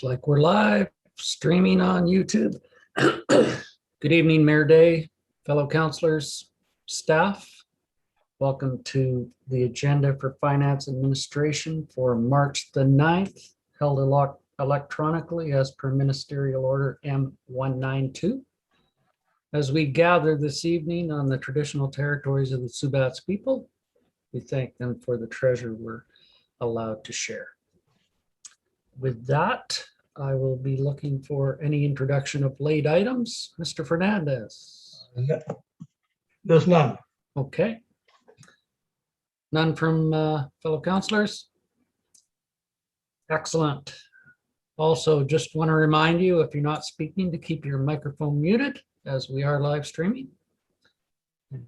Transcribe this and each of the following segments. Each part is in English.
Looks like we're live streaming on YouTube. Good evening, Mayor Day, fellow councilors, staff. Welcome to the agenda for Finance Administration for March the 9th, held electronically as per Ministerial Order M192. As we gather this evening on the traditional territories of the Subats people, we thank them for the treasure we're allowed to share. With that, I will be looking for any introduction of late items. Mr. Fernandez. There's none. Okay. None from fellow councilors? Excellent. Also, just want to remind you, if you're not speaking, to keep your microphone muted as we are live streaming. And,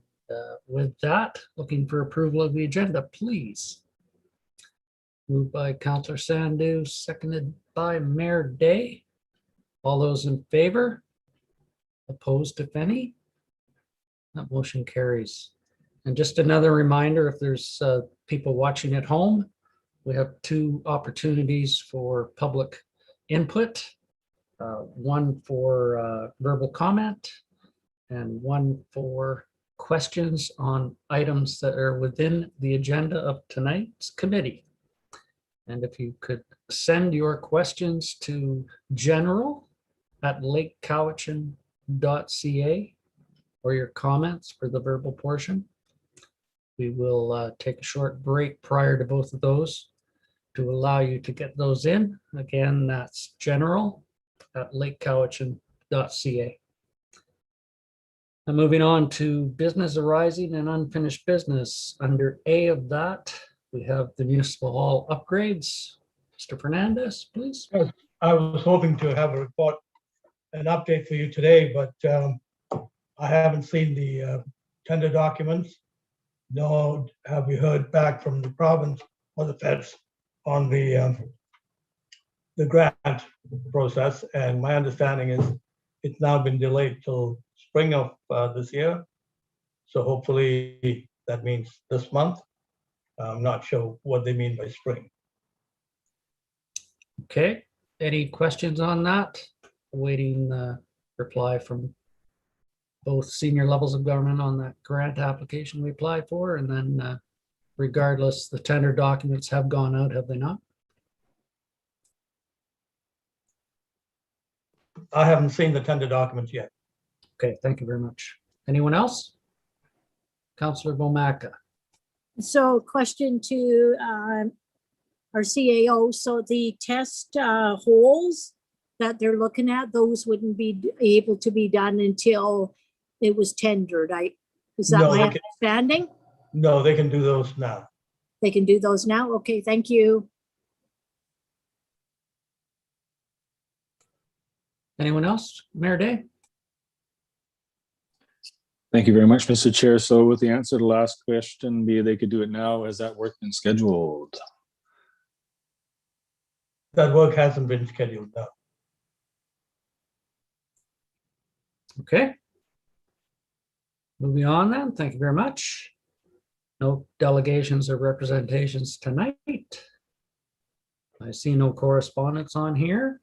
with that, looking for approval of the agenda, please. Moved by Councillor Sandu, seconded by Mayor Day. All those in favor? Opposed, if any? That motion carries. And just another reminder, if there's people watching at home, we have two opportunities for public input. One for verbal comment and one for questions on items that are within the agenda of tonight's committee. And if you could send your questions to general@lakecowichan.ca or your comments for the verbal portion. We will take a short break prior to both of those to allow you to get those in. Again, that's general@lakecowichan.ca. And moving on to business arising and unfinished business. Under A of that, we have the municipal hall upgrades. Mr. Fernandez, please. I was hoping to have a report, an update for you today, but I haven't seen the tender documents, nor have we heard back from the province or the feds on the grant process. And my understanding is it's now been delayed till spring of this year. So hopefully that means this month. I'm not sure what they mean by spring. Okay, any questions on that? Waiting reply from both senior levels of government on that grant application we applied for, and then regardless, the tender documents have gone out, have they not? I haven't seen the tender documents yet. Okay, thank you very much. Anyone else? Councillor Bomaka. So question to our CAO. So the test holes that they're looking at, those wouldn't be able to be done until it was tendered. Is that my understanding? No, they can do those now. They can do those now? Okay, thank you. Anyone else? Mayor Day? Thank you very much, Mr. Chair. So with the answer to the last question, be they could do it now, has that work been scheduled? That work hasn't been scheduled now. Okay. Moving on then, thank you very much. No delegations or representations tonight. I see no correspondence on here.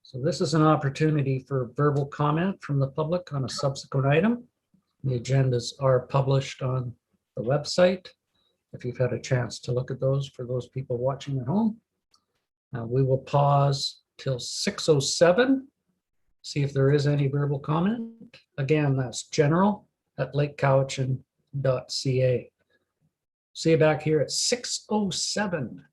So this is an opportunity for verbal comment from the public on a subsequent item. The agendas are published on the website, if you've had a chance to look at those for those people watching at home. We will pause till 6:07, see if there is any verbal comment. Again, that's general@lakecowichan.ca. See you back here at 6:07.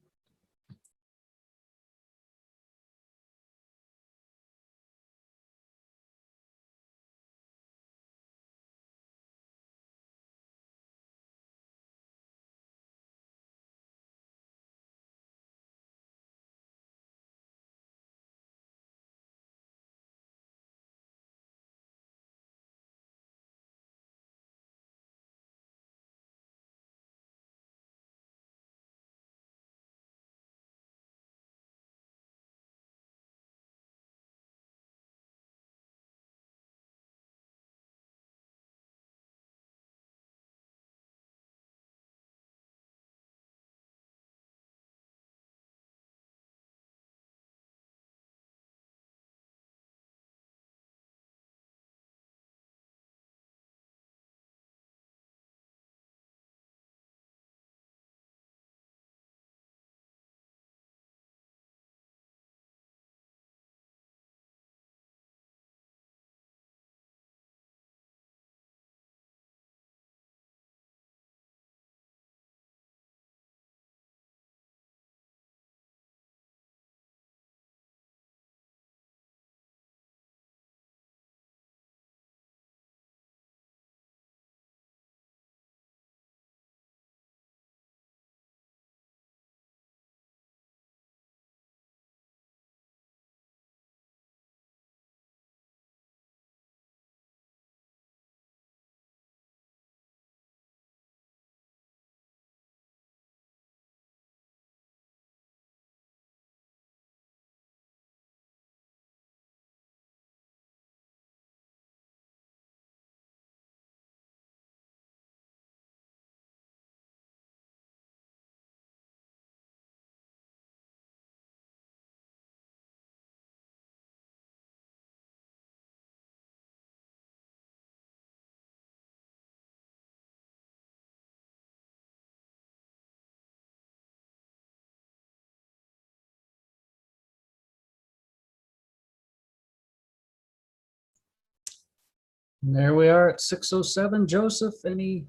And there we are at 6:07. Joseph, any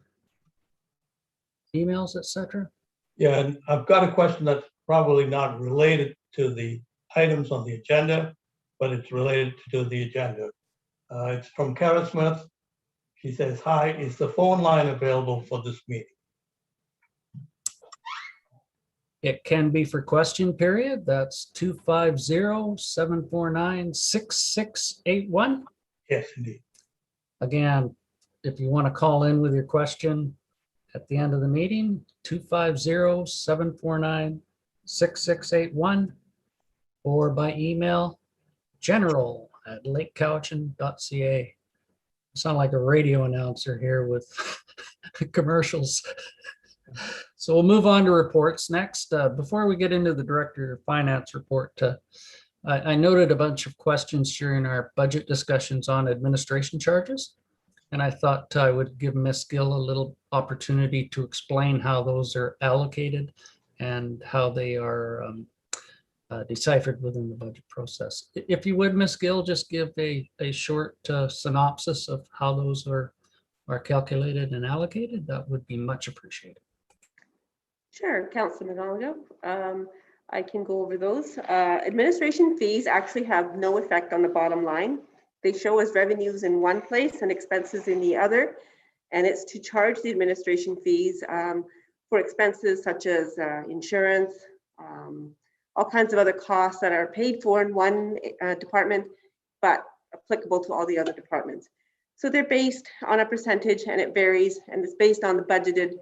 emails, etc.? Yeah, and I've got a question that's probably not related to the items on the agenda, but it's related to the agenda. It's from Karen Smith. She says, "Hi, is the phone line available for this meeting?" It can be for question period. That's 250-749-6681. Yes, indeed. Again, if you want to call in with your question at the end of the meeting, 250-749-6681, or by email, general@lakecowichan.ca. Sound like a radio announcer here with commercials. So we'll move on to reports next. Before we get into the Director of Finance report, I noted a bunch of questions during our budget discussions on administration charges. And I thought I would give Ms. Gill a little opportunity to explain how those are allocated and how they are deciphered within the budget process. If you would, Ms. Gill, just give a short synopsis of how those are calculated and allocated, that would be much appreciated. Sure, Councilor McGonigal. I can go over those. Administration fees actually have no effect on the bottom line. They show as revenues in one place and expenses in the other. And it's to charge the administration fees for expenses such as insurance, all kinds of other costs that are paid for in one department, but applicable to all the other departments. So they're based on a percentage and it varies, and it's based on the budgeted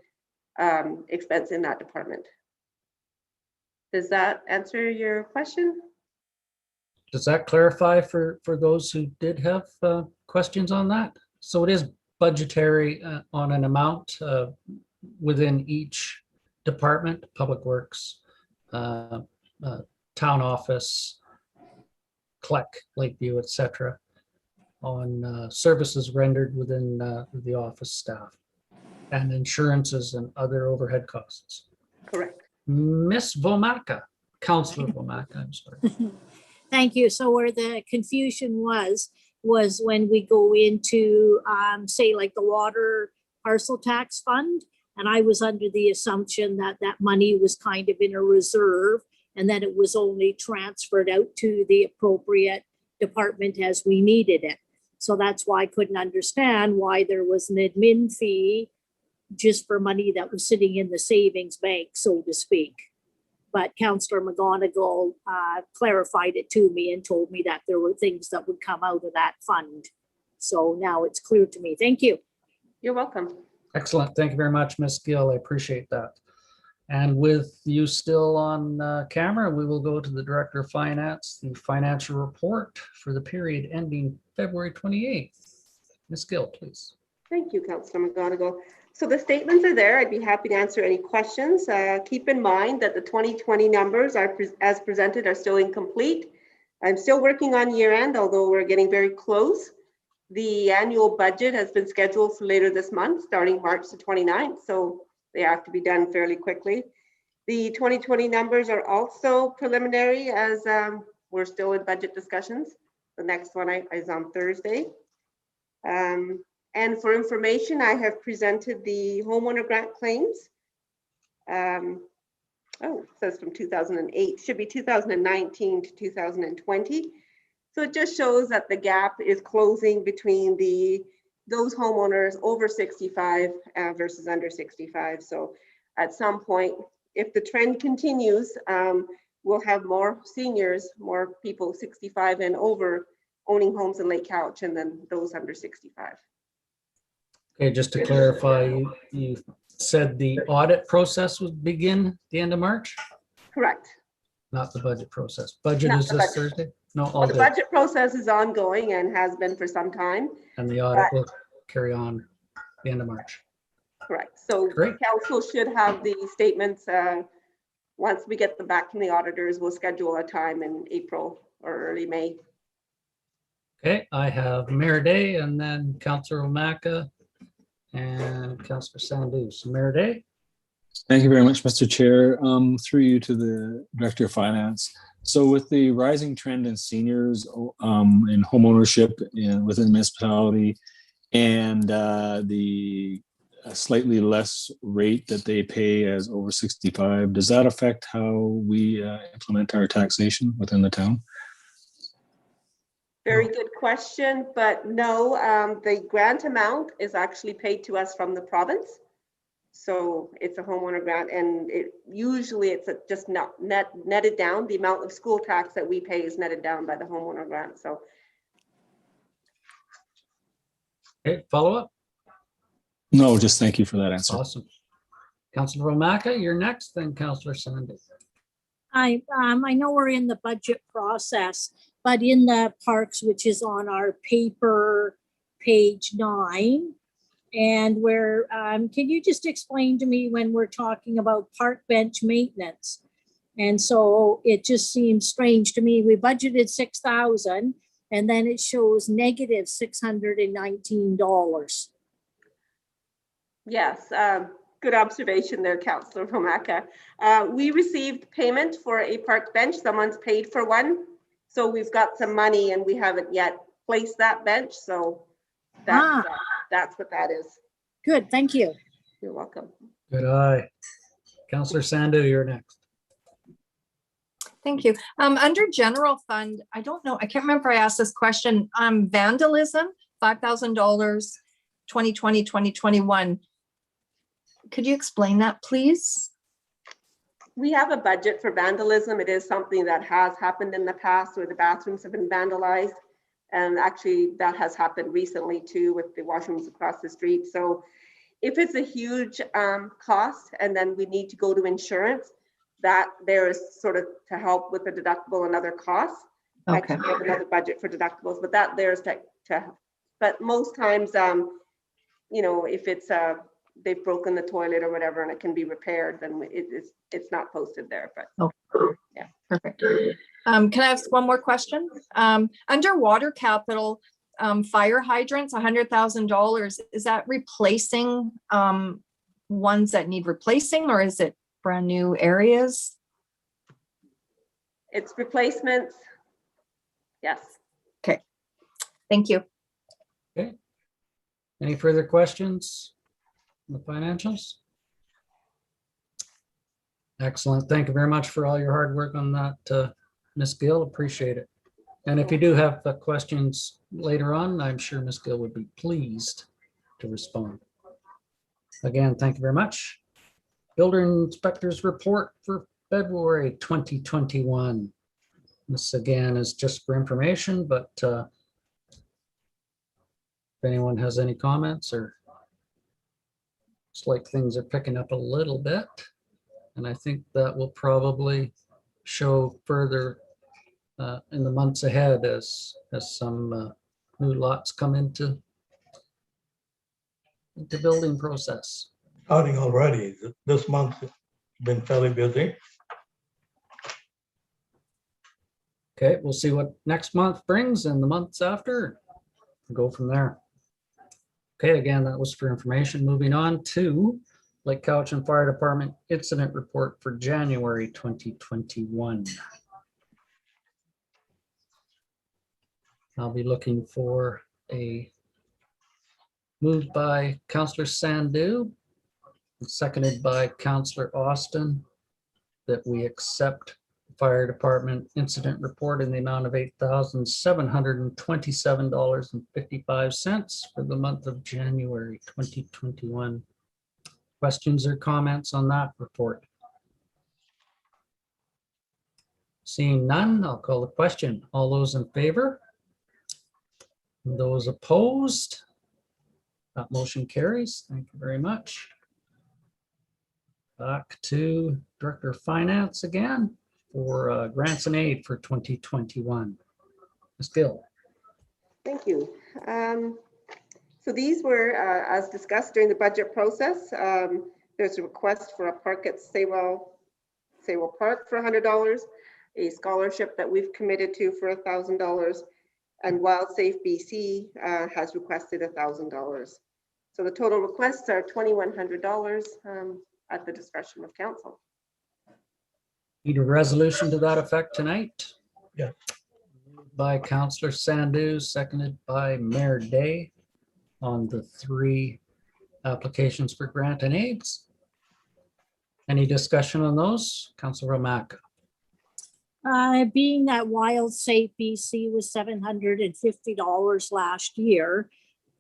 expense in that department. Does that answer your question? Does that clarify for those who did have questions on that? So it is budgetary on an amount within each department, Public Works, Town Office, CLEC, Lakeview, etc., on services rendered within the office staff and insurances and other overhead costs. Correct. Miss Vomaka, Councillor Vomaka, I'm sorry. Thank you. So where the confusion was when we go into, say, like the water parcel tax fund. And I was under the assumption that that money was kind of in a reserve and that it was only transferred out to the appropriate department as we needed it. So that's why I couldn't understand why there was an admin fee just for money that was sitting in the savings bank, so to speak. But Councillor McGonigal clarified it to me and told me that there were things that would come out of that fund. So now it's clear to me. Thank you. You're welcome. Excellent. Thank you very much, Ms. Gill. I appreciate that. And with you still on camera, we will go to the Director of Finance, the financial report for the period ending February 28th. Ms. Gill, please. Thank you, Councillor McGonigal. So the statements are there. I'd be happy to answer any questions. Keep in mind that the 2020 numbers are as presented are still incomplete. I'm still working on year end, although we're getting very close. The annual budget has been scheduled for later this month, starting March the 29th. So they have to be done fairly quickly. The 2020 numbers are also preliminary as we're still in budget discussions. The next one is on Thursday. And for information, I have presented the homeowner grant claims. It says from 2008, should be 2019 to 2020. So it just shows that the gap is closing between those homeowners over 65 versus under 65. So at some point, if the trend continues, we'll have more seniors, more people 65 and over owning homes in Lake Cowichan than those under 65. Okay, just to clarify, you said the audit process would begin at the end of March, Correct. not the budget process. Budget Not is the this budget. Thursday? No, all Well, the day. budget process is ongoing and has been for some time. And the audit will carry on the end of March. Correct. So Great. council should have the statements. Once we get them back from the auditors, we'll schedule a time in April or early May. Okay, I have Mayor Day and then Councillor Omaka and Councillor Sandu. So Mayor Day? Thank you very much, Mr. Chair. Through you to the Director of Finance. So with the rising trend in seniors in home ownership within the municipality And the slightly less rate that they pay as over 65, does that affect how we implement our taxation within the town? Very good question, but no, the grant amount is actually paid to us from the province. So it's a homeowner grant, and usually just not netted down. The amount of school tax that we pay is netted down by the homeowner grant. So Okay, follow up? No, just thank you for that answer. Awesome. Councillor Romaka, you're next, then Councillor Sandu. I know we're in the budget process, but in the parks, which is on our paper, page 9, and where, can you just explain to me when we're talking about park bench maintenance? And so it just seems strange to me. We budgeted 6,000 and then it shows negative $619. yes, good observation there, Councillor Romaka. We received payment for a park bench. Someone's paid for one. So we've got some money and we haven't yet placed that bench. So that's what that is. Good, thank you. You're welcome. Good eye. Councillor Sandu, you're next. Thank you. Under general fund, I don't know, I can't remember I asked this question, vandalism, $5,000, 2020, 2021. Could you explain that, please? We have a budget for vandalism. It is something that has happened in the past where the bathrooms have been vandalized. And actually that has happened recently too with the washrooms across the street. So if it's a huge cost and then we need to go to insurance, that there is sort of to help with the deductible and other costs. Okay. We have another budget for deductibles, but that there's to but most times, you know, if it's they've broken the toilet or whatever and it can be repaired, then it's not posted there. But yeah, perfect. Can I ask one more question? Under water capital, fire hydrants, $100,000. Is that replacing ones that need replacing, or is it brand new areas? It's replacements. Yes. Okay. Thank you. Okay. Any further questions on the financials? Excellent. Thank you very much for all your hard work on that, Ms. Gill. Appreciate it. And if you do have questions later on, I'm sure Ms. Gill would be pleased to respond. Again, thank you very much. Builder Inspector's Report for February 2021. This again is just for information, but if anyone has any comments, or it's like things are picking up a little bit, and I think that will probably show further in the months ahead as some new lots come into the building process. Starting already, this month has been fairly busy. Okay, we'll see what next month brings and the months after. Go from there. Okay, again, that was for information. Moving on to Lake Cowichan Fire Department Incident Report for January 2021. I'll be looking for a move by Councillor Sandu, seconded by Councillor Austin, that we accept the Fire Department Incident Report in the amount of $8,727.55 for the month of January 2021. Questions or comments on that report? Seeing none, I'll call the question. All those in favor? Those opposed? That motion carries. Thank you very much. Back to Director of Finance again for grants and aid for 2021. Ms. Gill. Thank you. So these were, as discussed during the budget process, there's a request for a park at Saywell Park for $100, a scholarship that we've committed to for $1,000, and WildSafe BC has requested $1,000. So the total requests are $2,100 at the discretion of council. Need a resolution to that effect tonight? Yeah. Moved by Councillor Sandu, seconded by Mayor Day. on the 3 applications for grant and aids. Any discussion on those? Councilor Romaka? Being that Wild Safe BC was $750 last year,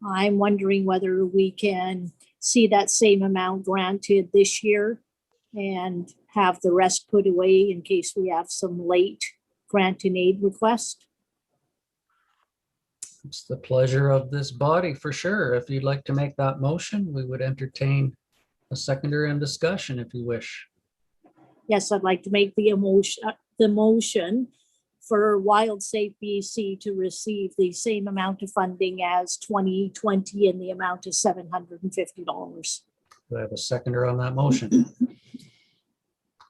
I'm wondering whether we can see that same amount granted this year and have the rest put away in case we have some late grant and aid request. It's the pleasure of this body for sure. If you'd like to make that motion, we would entertain a seconder and discussion if you wish. Yes, I'd like to make the motion for Wild Safe BC to receive the same amount of funding as 2020 in the amount of $750. Do I have a seconder on that motion?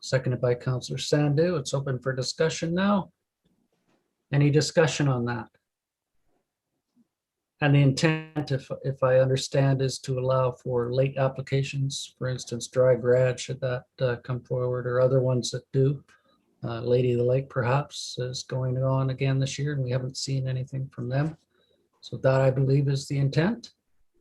Seconded by Councillor Sandu. It's open for discussion now. Any discussion on that? And the intent, if I understand, is to allow for late applications, for instance, dry grad, should that come forward, or other ones that do. Lady of the Lake perhaps is going on again this year, and we haven't seen anything from them. So that, I believe, is the intent.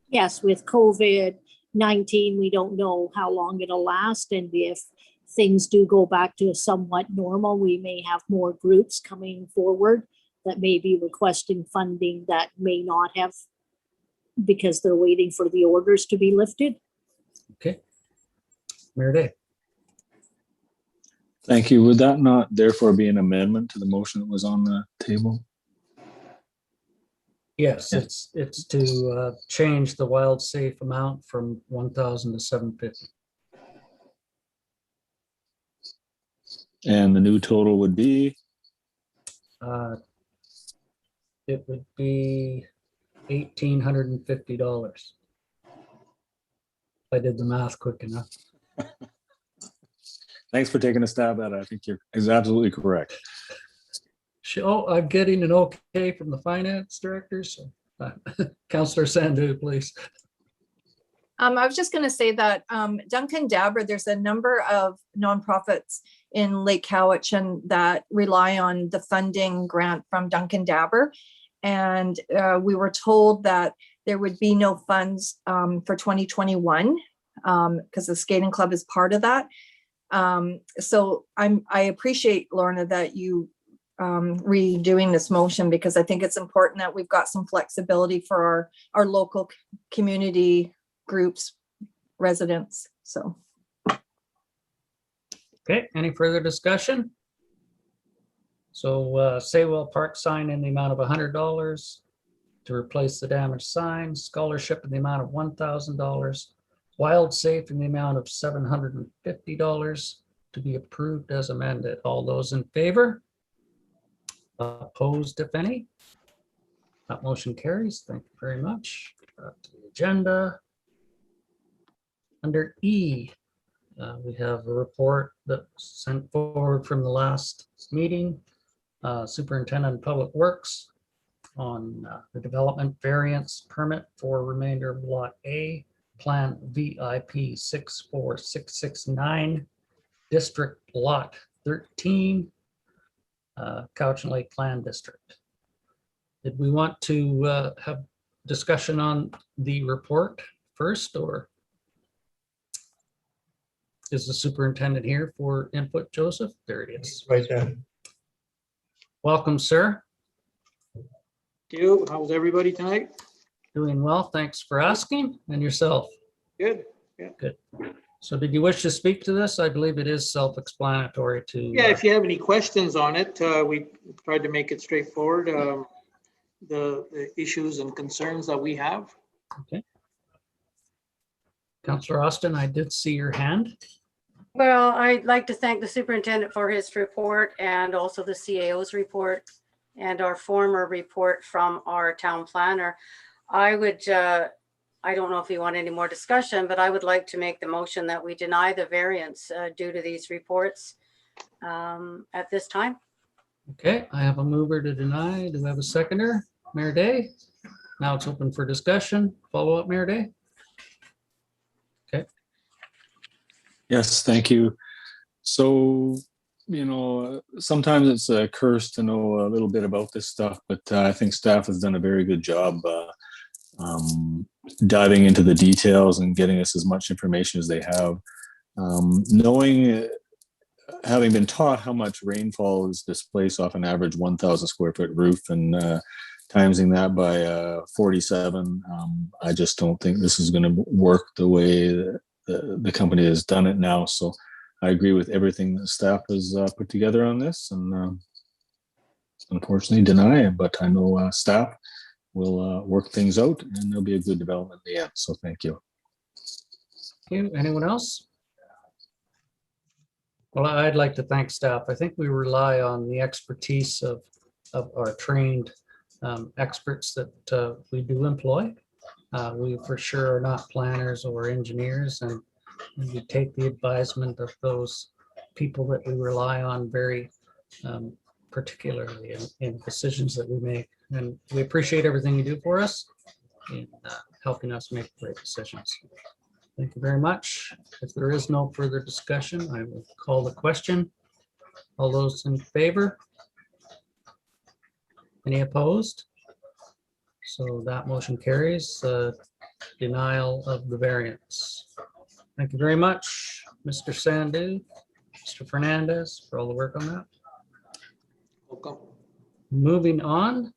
Yes, with COVID-19, we don't know how long it'll last. And if things do go back to somewhat normal, we may have more groups coming forward that may be requesting funding that may not have, because they're waiting for the orders to be lifted. Okay. Mayor Day. Thank you. Would that not therefore be an amendment to the motion that was on the table? Yes, it's to change the Wild Safe amount from 1,000 to 750. And the new total would be? It would be $1,850. I did the math quick enough. Thanks for taking a stab at it. I think you're absolutely correct. Oh, I'm getting an okay from the finance director. So, Councillor Sandu, please. I was just going to say that Duncan Dabber, there's a number of nonprofits in Lake Cowichan that rely on the funding grant from Duncan Dabber. And we were told that there would be no funds for 2021 because the skating club is part of that. So I appreciate, Lorna, that you redoing this motion, because I think it's important that we've got some flexibility for our local community groups, residents. So. Okay, any further discussion? So Saywell Park sign in the amount of $100 to replace the damaged sign, scholarship in the amount of $1,000, Wild Safe in the amount of $750 to be approved as amended. All those in favor? Opposed, if any? That motion carries. Thank you very much. Back to the agenda. Under E, we have a report that was sent forward from the last meeting. Superintendent of Public Works on the development variance permit for remainder of Lot A, Plan VIP 64669, District Lot 13, Cowichan Lake Plan District. Did we want to have discussion on the report first, or is the superintendent here for input, Joseph? There it is. Right there. Welcome, sir. Thank you. How's everybody tonight? Doing well, thanks for asking. And yourself? Good. So did you wish to speak to this? I believe it is self-explanatory to. Yeah, if you have any questions on it, we tried to make it straightforward. The issues and concerns that we have. Okay. Councillor Austin, I did see your hand. Well, I'd like to thank the superintendent for his report and also the CAO's report and our former report from our town planner. I would, I don't know if you want any more discussion, but I would like to make the motion that we deny the variance due to these reports at this time. Okay, I have a mover to deny. Do we have a seconder? Mayor Day? Now it's open for discussion. Follow up, Mayor Day? Yes, thank you. So, sometimes it's a curse to know a little bit about this stuff, but I think staff has done a very good job diving into the details and getting us as much information as they have. Knowing, having been taught how much rainfall is displaced off an average 1,000 square foot roof and timesing that by 47, I just don't think this is going to work the way the company has done it now. So I agree with everything that staff has put together on this, and unfortunately deny it, but I know staff will work things out and there'll be a good development in the end. So thank you. Thank you. Anyone else? Well, I'd like to thank staff. I think we rely on the expertise of our trained experts that we do employ. We for sure are not planners or engineers, and we take the advisement of those people that we rely on very particularly in decisions that we make. And we appreciate everything you do for us in helping us make great decisions. Thank you very much. If there is no further discussion, I will call the question. All those in favor? Any opposed? So that motion carries, denial of the variance. Thank you very much, Mr. Sandu, Mr. Fernandez, for all the work on that. Welcome. Moving on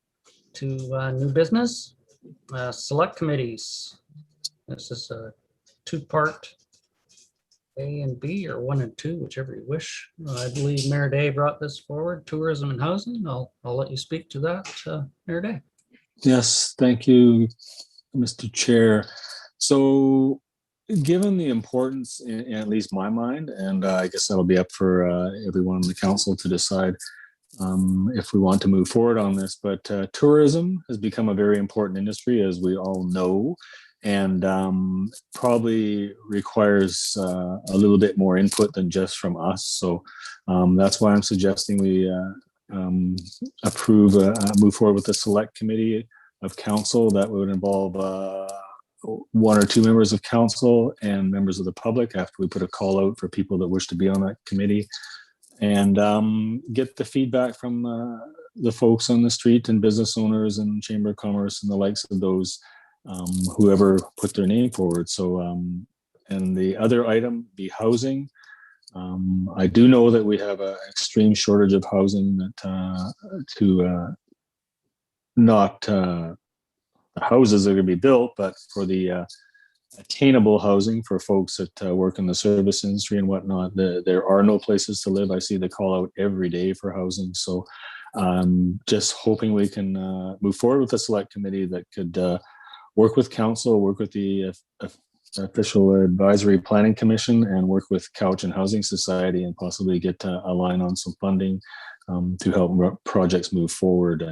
to new business, select committees. This is a two-part, A and B, or 1 and 2, whichever you wish. I believe Mayor Day brought this forward, tourism and housing. I'll let you speak to that, Mayor Day. Yes, thank you, Mr. Chair. So given the importance, in at least my mind, and I guess that'll be up for everyone in the council to decide if we want to move forward on this, but tourism has become a very important industry, as we all know, and probably requires a little bit more input than just from us. So that's why I'm suggesting we move forward with a select committee of council that would involve 1 or 2 members of council and members of the public, after we put a call out for people that wish to be on that committee, and get the feedback from the folks on the street and business owners and Chamber of Commerce and the likes of those, whoever put their name forward. So, and the other item be housing. I do know that we have an extreme shortage of housing, that not the houses that are going to be built, but for the attainable housing for folks that work in the service industry and whatnot. There are no places to live. I see the call out every day for housing. So just hoping we can move forward with a select committee that could work with council, work with the official advisory planning commission, and work with Cowichan Housing Society, and possibly get a line on some funding to help projects move forward,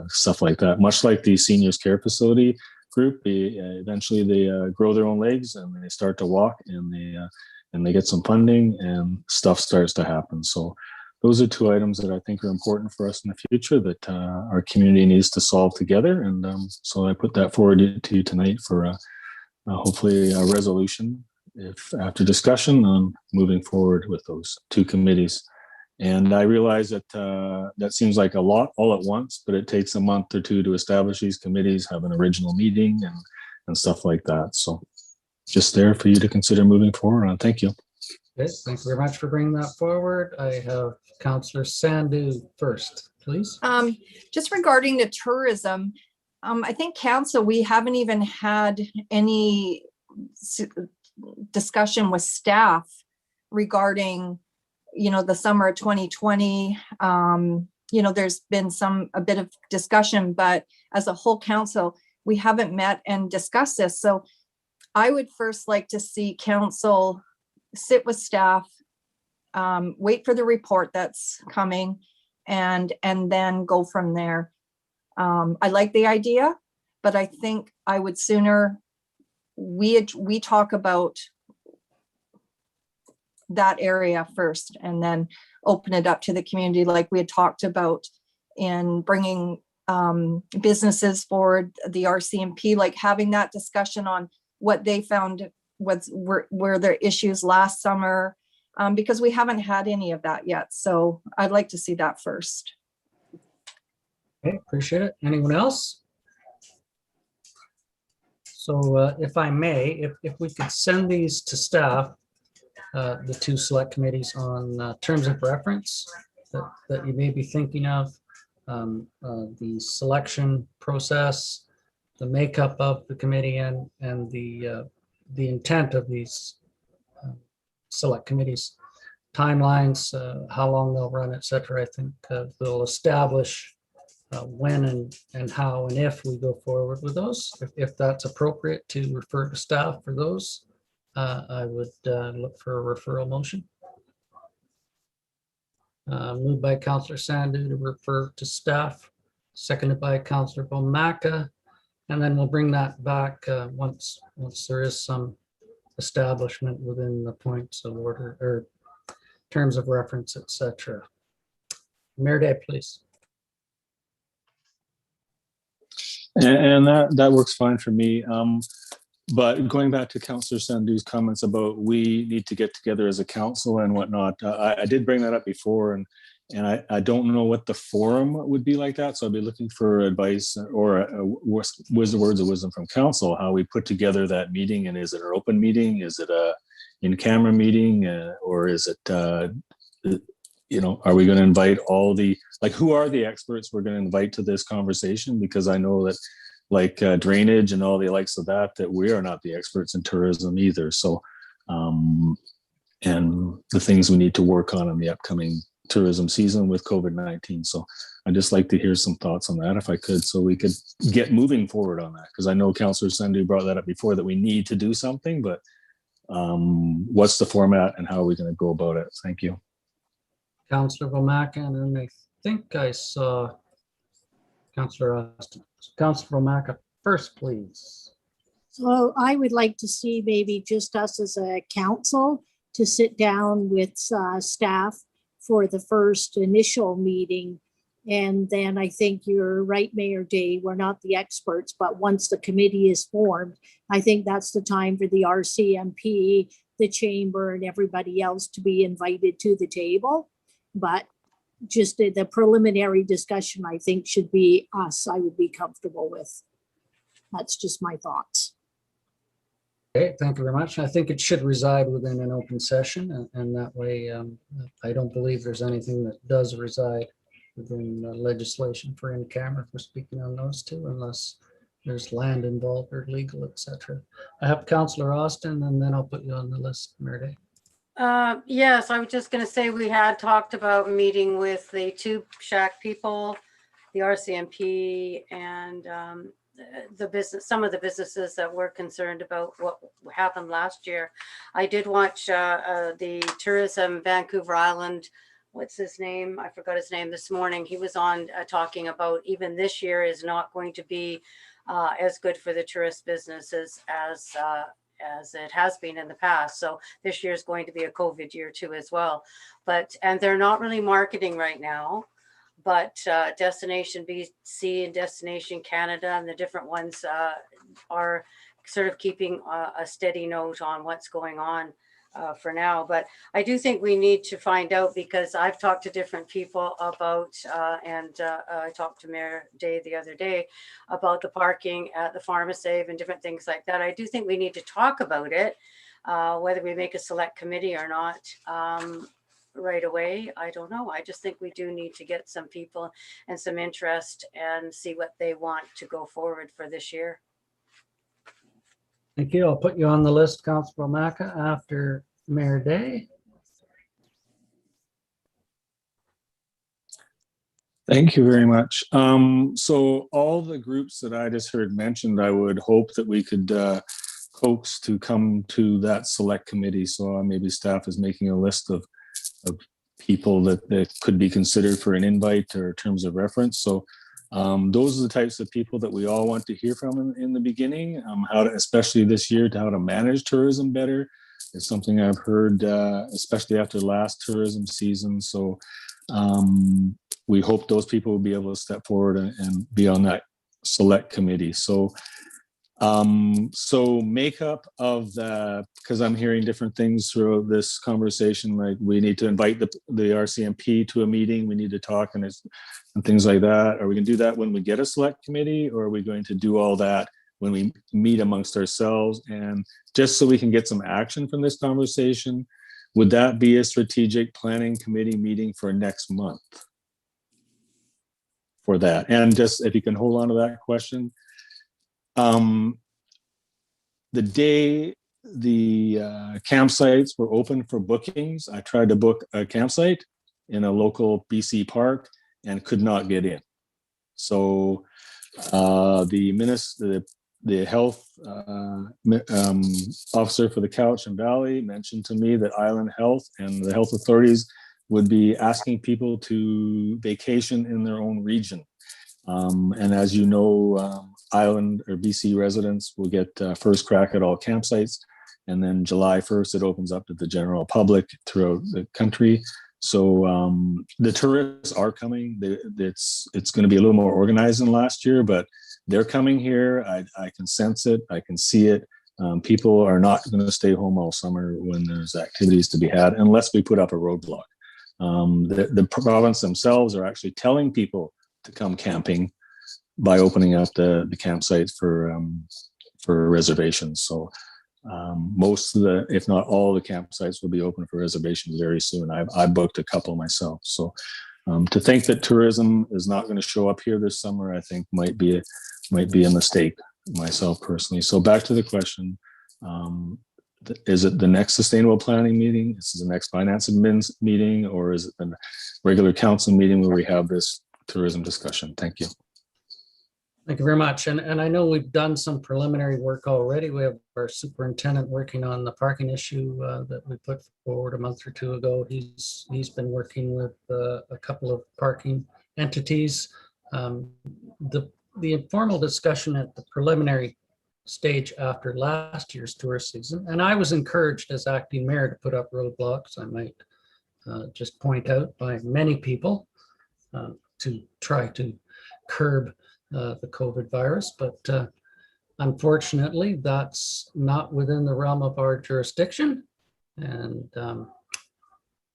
stuff like that. Much like the seniors care facility group, eventually they grow their own legs and they start to walk, and they get some funding and stuff starts to happen. So those are 2 items that I think are important for us in the future that our community needs to solve together. And so I put that forward to you tonight for hopefully a resolution, if after discussion, on moving forward with those 2 committees. And I realize that that seems like a lot all at once, but it takes a month or 2 to establish these committees, have an original meeting and stuff like that. So just there for you to consider moving forward on. Thank you. Okay, thank you very much for bringing that forward. I have Councillor Sandu first, please. Just regarding the tourism, I think council, we haven't even had any discussion with staff regarding, the summer of 2020. There's been a bit of discussion, but as a whole council, we haven't met and discussed this. So I would first like to see council sit with staff, wait for the report that's coming, and then go from there. I like the idea, but I think I would sooner we talk about that area first, and then open it up to the community, like we had talked about in bringing businesses forward, the RCMP, like having that discussion on what they found were their issues last summer, because we haven't had any of that yet. So I'd like to see that first. Okay, appreciate it. Anyone else? So if I may, if we could send these to staff, the two select committees on terms of reference that you may be thinking of, the selection process, the makeup of the committee and the intent of these select committees, timelines, how long they'll run, et cetera. I think they'll establish when and how and if we go forward with those. If that's appropriate to refer to staff for those, I would look for a referral motion. Moved by Councillor Sandu to refer to staff, seconded by Councillor Bomaka. And then we'll bring that back once there is some establishment within the points of order or terms of reference, et cetera. Mayor Day, please. And that works fine for me. But going back to Councillor Sandu's comments about we need to get together as a council and whatnot, I did bring that up before, and I don't know what the forum would be like that. So I'd be looking for advice or words of wisdom from council, how we put together that meeting. And is it an open meeting? Is it a in-camera meeting? Or is it, are we going to invite all who are the experts we're going to invite to this conversation? Because I know that drainage and all the likes of that we are not the experts in tourism either. So, and the things we need to work on in the upcoming tourism season with COVID-19. So I'd just like to hear some thoughts on that if I could, so we could get moving forward on that. Because I know Councillor Sandu brought that up before, that we need to do something, but what's the format and how are we going to go about it? Thank you. Councillor Bomaka, and then I think I saw Councillor Austin. Councillor Bomaka first, please. So I would like to see maybe just us as a council to sit down with staff for the first initial meeting. And then I think you're right, Mayor Day, we're not the experts, but once the committee is formed, I think that's the time for the RCMP, the chamber, and everybody else to be invited to the table. But just the preliminary discussion, I think, should be us. I would be comfortable with. That's just my thoughts. Okay, thank you very much. I think it should reside within an open session, and that way I don't believe there's anything that does reside within legislation for in camera for speaking on those two, unless there's land involved or legal, etc. I have Councillor Austin, and then I'll put you on the list, Mayor Day. Yes, I was just going to say we had talked about meeting with the Tube Shack people, the RCMP, and some of the businesses that were concerned about what happened last year. I did watch the Tourism Vancouver Island. What's his name? I forgot his name this morning. He was on talking about even this year is not going to be as good for the tourist businesses as it has been in the past. So this year is going to be a COVID year too as well. And they're not really marketing right now, but Destination BC and Destination Canada and the different ones are sort of keeping a steady note on what's going on for now. But I do think we need to find out, because I've talked to different people about, I talked to Mayor Day the other day about the parking at the Pharmasave and different things like that. I do think we need to talk about it, whether we make a select committee or not right away. I don't know. I just think we do need to get some people and some interest and see what they want to go forward for this year. Thank you. I'll put you on the list, Councillor Bomaka, after Mayor Day. Thank you very much. So all the groups that I just heard mentioned, I would hope that we could coax to come to that select committee. So maybe staff is making a list of people that could be considered for an invite or terms of reference. So those are the types of people that we all want to hear from in the beginning, how to, especially this year, to how to manage tourism better. It's something I've heard, especially after the last tourism season. So we hope those people will be able to step forward and be on that select committee. So makeup of the, because I'm hearing different things throughout this conversation, like we need to invite the RCMP to a meeting, we need to talk and things like that. Are we going to do that when we get a select committee, or are we going to do all that when we meet amongst ourselves, and just so we can get some action from this conversation, would that be a strategic planning committee meeting for next month? For that, and just if you can hold on to that question. The day the campsites were open for bookings, I tried to book a campsite in a local BC park and could not get in. So the health officer for the Cowichan Valley mentioned to me that Island Health and the health authorities would be asking people to vacation in their own region. And as you know, Island or BC residents will get first crack at all campsites. And then July 1st, it opens up to the general public throughout the country. So the tourists are coming. It's going to be a little more organized than last year, but they're coming here. I can sense it. I can see it. People are not going to stay home all summer when there's activities to be had, unless we put up a roadblock. The province themselves are actually telling people to come camping by opening up the campsites for reservations. So most of the, if not all the campsites will be open for reservations very soon. I booked a couple myself. So to think that tourism is not going to show up here this summer, I think might be a mistake myself personally. So back to the question, is it the next sustainable planning meeting? Is it the next finance admins meeting, or is it the regular council meeting where we have this tourism discussion? Thank you. Thank you very much. And I know we've done some preliminary work already. We have our superintendent working on the parking issue that we put forward a month or two ago. He's been working with a couple of parking entities. The informal discussion at the preliminary stage after last year's tourist season, and I was encouraged as acting mayor to put up roadblocks, I might just point out, by many people to try to curb the COVID virus, but unfortunately, that's not within the realm of our jurisdiction, and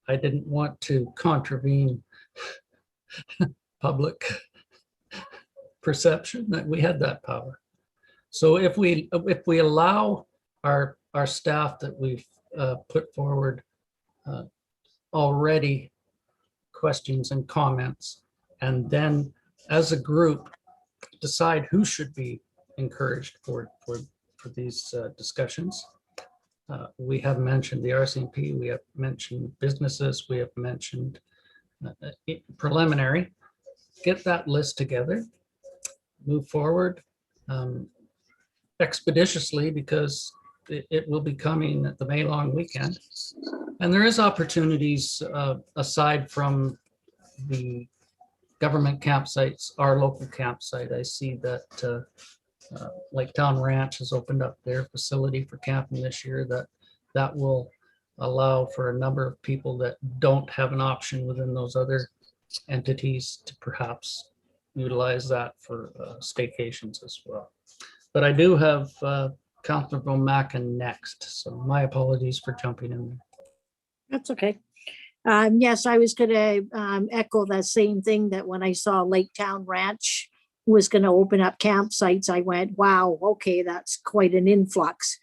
I didn't want to contravene public perception that we had that power. So if we allow our staff that we've put forward already questions and comments, and then as a group decide who should be encouraged for these discussions. We have mentioned the RCMP, we have mentioned businesses, we have mentioned preliminary. Get that list together, move forward expeditiously, because it will be coming at the May long weekend. And there is opportunities aside from the government campsites, our local campsite. I see that Lake Town Ranch has opened up their facility for camping this year. That will allow for a number of people that don't have an option within those other entities to perhaps utilize that for staycations as well. But I do have Councilor Mackin next, so my apologies for jumping in there. That's okay. Yes, I was going to echo that same thing, that when I saw Lake Town Ranch was going to open up campsites, I went, wow, okay, that's quite an influx.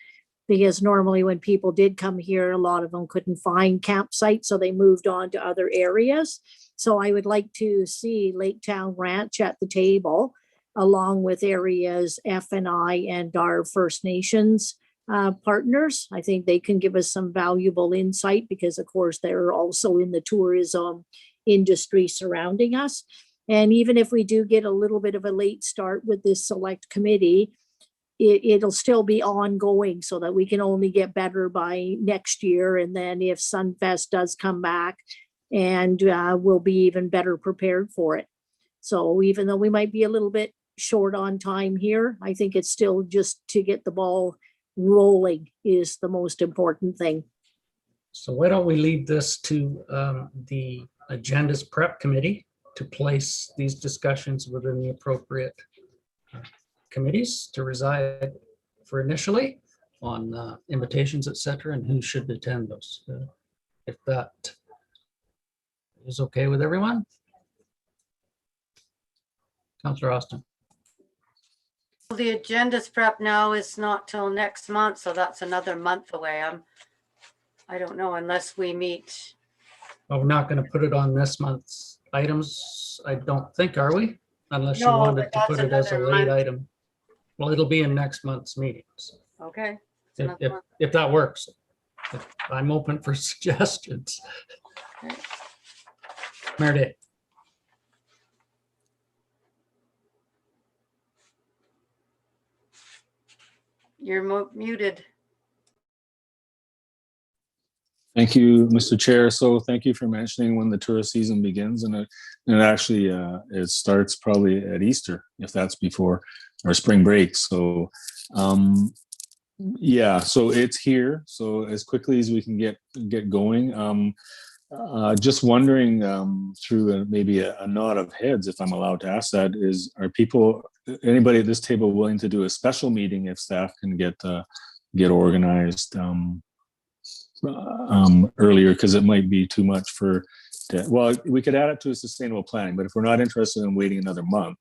Because normally when people did come here, a lot of them couldn't find campsites, so they moved on to other areas. So I would like to see Lake Town Ranch at the table, along with areas F&I and our First Nations partners. I think they can give us some valuable insight, because of course they're also in the tourism industry surrounding us. And even if we do get a little bit of a late start with this select committee, it'll still be ongoing, so that we can only get better by next year. And then if Sunfest does come back, and we'll be even better prepared for it. So even though we might be a little bit short on time here, I think it's still just to get the ball rolling is the most important thing. So why don't we leave this to the agendas prep committee to place these discussions within the appropriate committees to reside for initially on invitations, et cetera, and who should attend those. If that is okay with everyone. Councillor Austin. The agenda's prep now is not till next month, so that's another month away. I don't know unless we meet. Well, we're not going to put it on this month's items, I don't think, are we? Unless you No, wanted but to put that's it as a another late month. item. Well, it'll be in next month's meetings, Okay. it's if, another if, month. if that works. I'm open for suggestions. Okay. Meredith, You're muted. Thank you, Mr. Chair. So thank you for mentioning when the tourist season begins, and it actually it starts probably at Easter, if that's before, or spring break. So yeah, so it's here. So as quickly as we can get going. Just wondering through maybe a nod of heads, if I'm allowed to ask that, are people, anybody at this table willing to do a special meeting if staff can get organized earlier, because it might be too much well, we could add it to a sustainable planning, but if we're not interested in waiting another month,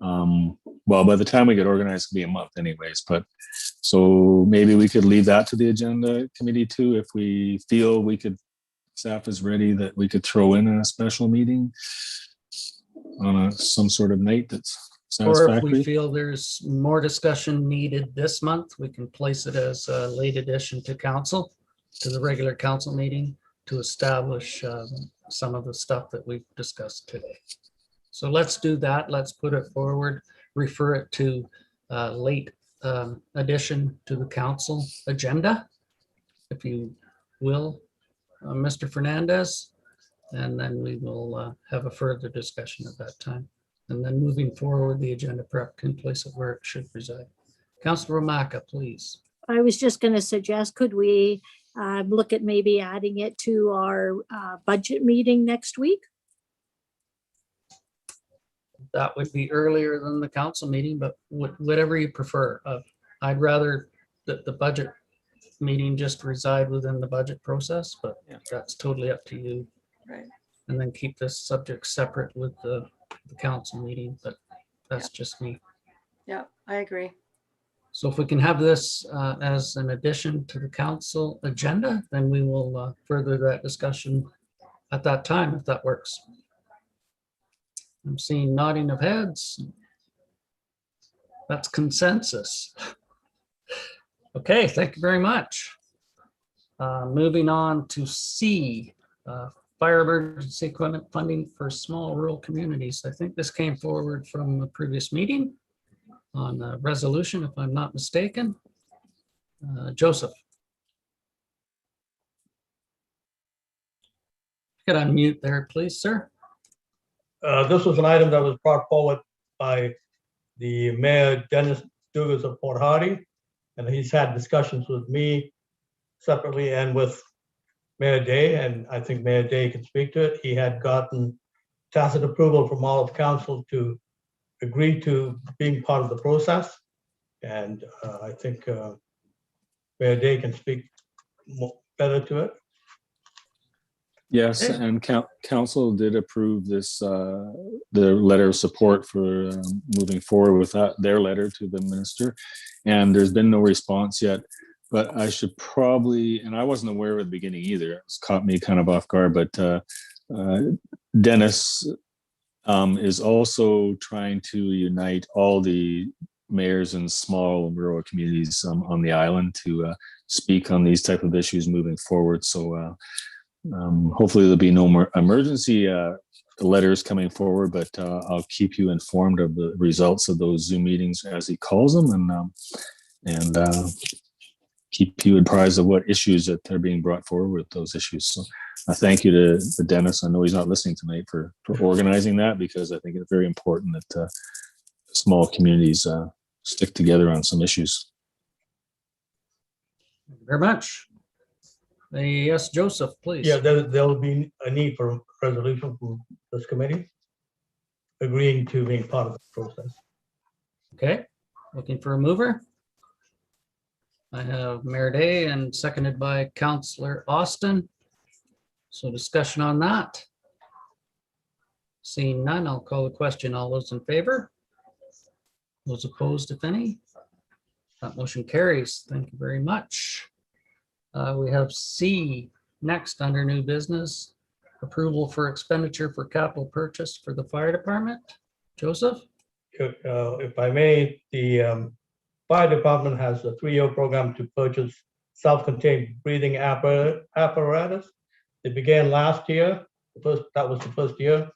well, by the time we get organized, it'll be a month anyways, but so maybe we could leave that to the agenda committee too, if we feel staff is ready, that we could throw in a special meeting on some sort of night that's or if we satisfactory. feel there's more discussion needed this month, we can place it as a late addition to council, to the regular council meeting, to establish some of the stuff that we've discussed today. So let's do that. Let's put it forward, refer it to late addition to the council agenda, if you will, Mr. Fernandez, and then we will have a further discussion at that time. And then moving forward, the agenda prep can place it where it should reside. Councilor Romaka, please. I was just going to suggest, could we look at maybe adding it to our budget meeting next week? That would be earlier than the council meeting, but whatever you prefer. I'd rather that the budget meeting just reside within the budget process, but that's totally up to you. Right. And then keep this subject separate with the council meeting, but that's just me. Yeah, I agree. So if we can have this as an addition to the council agenda, then we will further that discussion at that time, if that works. I'm seeing nodding of heads. That's consensus. Okay, thank you very much. Moving on to C, fire emergency equipment funding for small rural communities. I think this came forward from the previous meeting on a resolution, if I'm not mistaken. Joseph. Could unmute there, please, sir. This was an item that was brought forward by the Mayor Dennis Dugas of Port Hardy, and he's had discussions with me separately and with Mayor Day, and I think Mayor Day can speak to it. He had gotten tacit approval from all of council to agree to being part of the process, and I think Mayor Day can speak better to it. Yes, and council did approve this, the letter of support for moving forward with their letter to the minister. And there's been no response yet, but I should probably, and I wasn't aware at the beginning either, it's caught me kind of off guard, but Dennis is also trying to unite all the mayors in small and rural communities on the island to speak on these type of issues moving forward. So hopefully there'll be no more emergency letters coming forward, but I'll keep you informed of the results of those Zoom meetings as he calls them, and keep you apprised of what issues that are being brought forward with those issues. So thank you to Dennis. I know he's not listening tonight for organizing that, because I think it's very important that small communities stick together on some issues. Thank you very much. Yes, Joseph, please. Yeah, there'll be a need for a resolution from this committee agreeing to being part of the process. Okay, looking for a mover. I have Mayor Day and seconded by Councillor Austin. So discussion on that. Seeing none, I'll call the question. All those in favor? Those opposed, if any? That motion carries. Thank you very much. We have C next under new business. Approval for expenditure for capital purchase for the fire department. Joseph? If I may, the fire department has a 3-year program to purchase self-contained breathing apparatus. It began last year. That was the first year,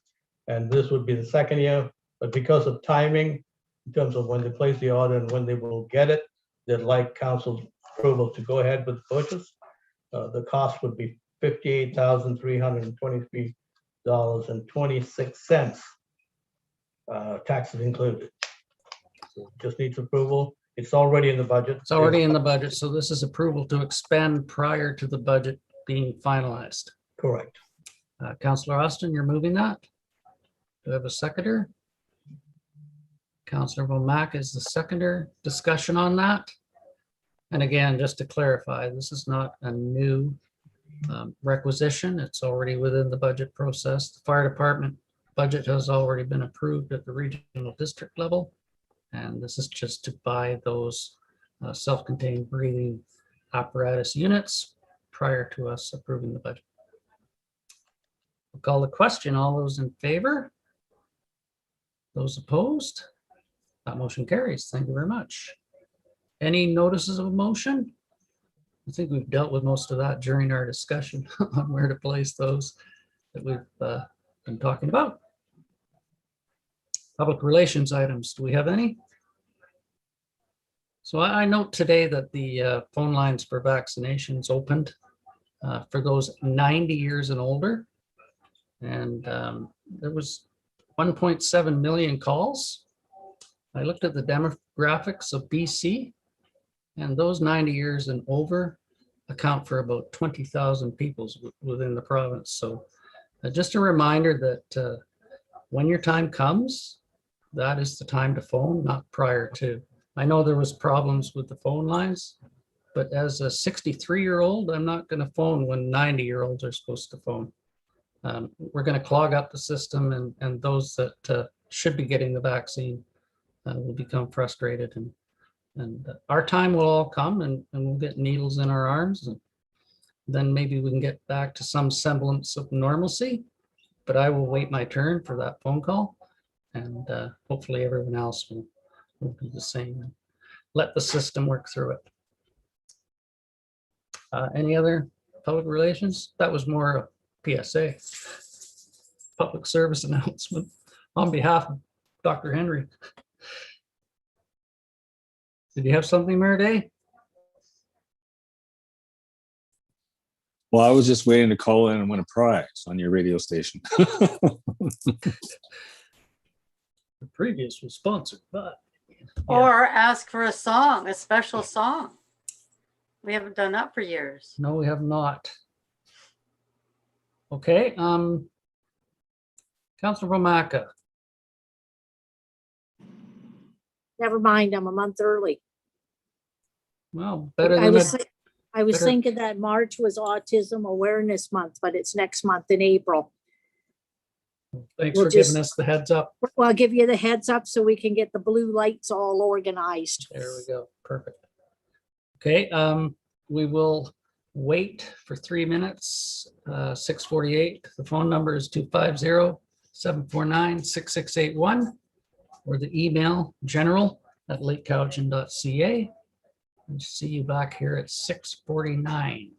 and this would be the second year. But because of timing, in terms of when they place the order and when they will get it, they'd like council's approval to go ahead with the purchase. The cost would be $58,323.26, taxes included. So just needs approval. It's already in the budget. It's already in the budget, so this is approval to expend prior to the budget being finalized. Correct. Councillor Austin, you're moving that? Do I have a seconder? Councillor Womack is the seconder. Discussion on that? And again, just to clarify, this is not a new requisition. It's already within the budget process. The fire department budget has already been approved at the regional district level. And this is just to buy those self-contained breathing apparatus units prior to us approving the budget. We'll call the question. All those in favor? Those opposed? That motion carries. Thank you very much. Any notices of motion? I think we've dealt with most of that during our discussion on where to place those that we've been talking about. Public relations items, do we have any? So I note today that the phone lines for vaccinations opened for those 90 years and older. And there was 1.7 million calls. I looked at the demographics of BC, and those 90 years and over account for about 20,000 people within the province. So just a reminder that when your time comes, that is the time to phone, not prior to. I know there was problems with the phone lines, but as a 63-year-old, I'm not going to phone when 90-year-olds are supposed to phone. We're going to clog up the system, and those that should be getting the vaccine will become frustrated. And our time will all come, and we'll get needles in our arms. And then maybe we can get back to some semblance of normalcy. But I will wait my turn for that phone call. And hopefully everyone else will do the same and let the system work through it. Any other public relations? That was more a PSA, public service announcement on behalf of Dr. Henry. Did you have something, Mary? Well, I was just waiting to call in and win a prize on your radio station. The previous was sponsored, but. Or ask for a song, a special song. We haven't done that for years. No, we have not. Okay, Councilor Vomaka. Never mind, I'm a month early. Well, better I than was, a, I was better- thinking that March was Autism Awareness Month, but it's next month in April. thanks we'll for giving just- us the heads up. Well, I'll give you the heads up so we can get the blue lights all organized. There we go. Perfect. Okay, we will wait for 3 minutes, 6:48. The phone number is 250-749-6681, or the email general@lakecowichan.ca. And see you back here at 6:49.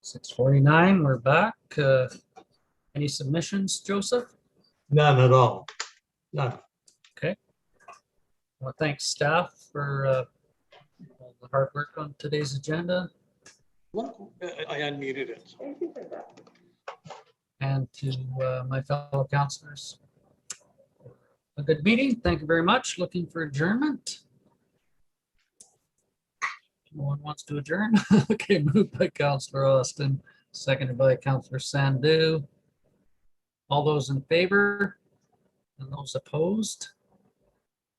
6:49, we're back. Any submissions, Joseph? None at all. None. Okay. Well, thanks staff for all the hard work on today's agenda, I unmuted it. and to my fellow councilors. A good meeting. Thank you very much. Looking for adjournment. No one wants to adjourn? Okay, moved by Councillor Austin, seconded by Councillor Sandu. All those in favor and those opposed?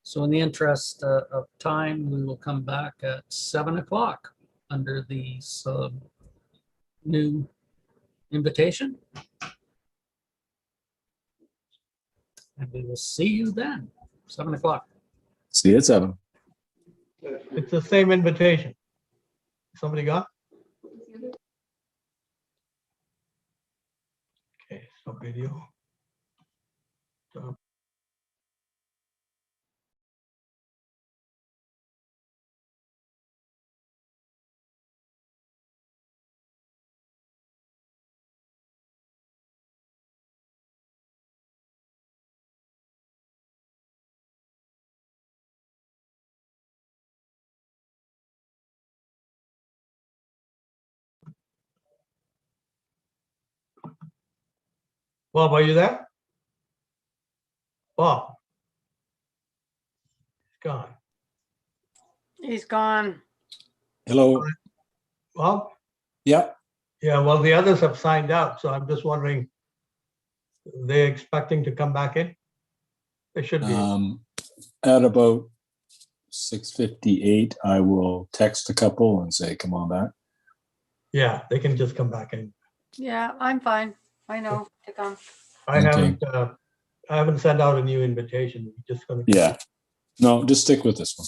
So in the interest of time, we will come back at 7 o'clock under the new invitation. And we will see you then, 7 o'clock. See you at 7. It's the same invitation. Somebody got? Okay, so video. Bob, are you there? Bob? He's gone. He's gone. Hello. Bob? Yeah. Yeah, well, the others have signed up, so I'm just wondering, are they expecting to come back in? They should be. At about 6:58, I will text a couple and say, come on back. Yeah, they can just come back in. Yeah, I'm fine. I know to come. I Okay. haven't sent out a new invitation. We're just gonna. Yeah. No, just stick with this one.